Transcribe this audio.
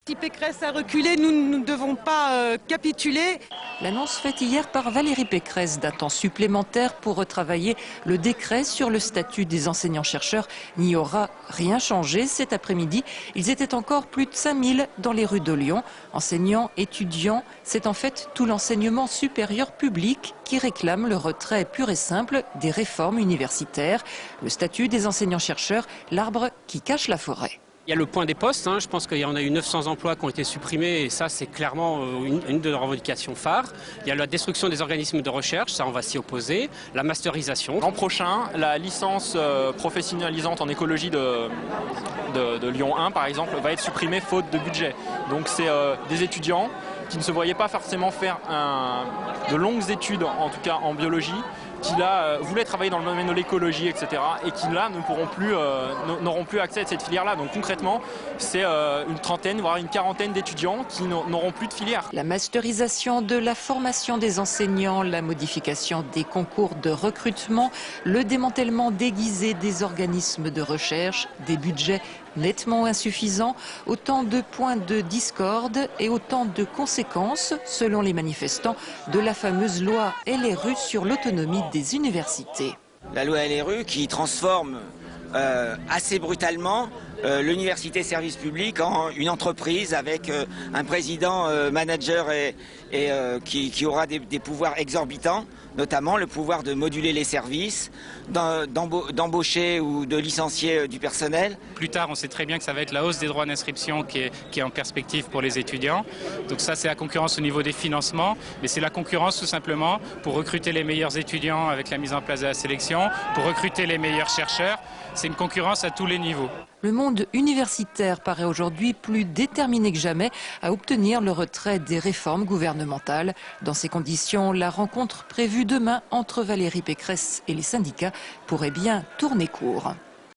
Si Pécresse a reculé, nous ne devons pas capituler. L'annonce faite hier par Valérie Pécresse d'un temps supplémentaire pour retravailler le décret sur le statut des enseignants-chercheurs n'y aura rien changé. Cet après-midi, ils étaient encore plus de 5000 dans les rues de Lyon. Enseignants, étudiants, c'est en fait tout l'enseignement supérieur public qui réclame le retrait pur et simple des réformes universitaires. Le statut des enseignants-chercheurs, l'arbre qui cache la forêt. Il y a le point des postes, je pense qu'il y en a eu 900 emplois qui ont été supprimés et ça c'est clairement une de nos revendications phares. Il y a la destruction des organismes de recherche, ça on va s'y opposer, la masterisation. L'an prochain, la licence professionnalisante en écologie de Lyon 1 par exemple va être supprimée faute de budget. Donc c'est des étudiants qui ne se voyaient pas forcément faire de longues études, en tout cas en biologie, qui là voulaient travailler dans le domaine de l'écologie, etc. et qui là n'auront plus accès à cette filière-là. Donc concrètement, c'est une trentaine, voire une quarantaine d'étudiants qui n'auront plus de filière. La masterisation de la formation des enseignants, la modification des concours de recrutement, le démantèlement déguisé des organismes de recherche, des budgets nettement insuffisants, autant de points de discorde et autant de conséquences, selon les manifestants, de la fameuse loi LRU sur l'autonomie des universités. La loi LRU qui transforme assez brutalement l'université service public en une entreprise avec un président manager et qui aura des pouvoirs exorbitants, notamment le pouvoir de moduler les services, d'embaucher ou de licencier du personnel. Plus tard, on sait très bien que ça va être la hausse des droits d'inscription qui est en perspective pour les étudiants. Donc ça, c'est la concurrence au niveau des financements, mais c'est la concurrence tout simplement pour recruter les meilleurs étudiants avec la mise en place de la sélection, pour recruter les meilleurs chercheurs. C'est une concurrence à tous les niveaux. Le monde universitaire paraît aujourd'hui plus déterminé que jamais à obtenir le retrait des réformes gouvernementales. Dans ces conditions, la rencontre prévue demain entre Valérie Pécresse et les syndicats pourrait bien tourner court.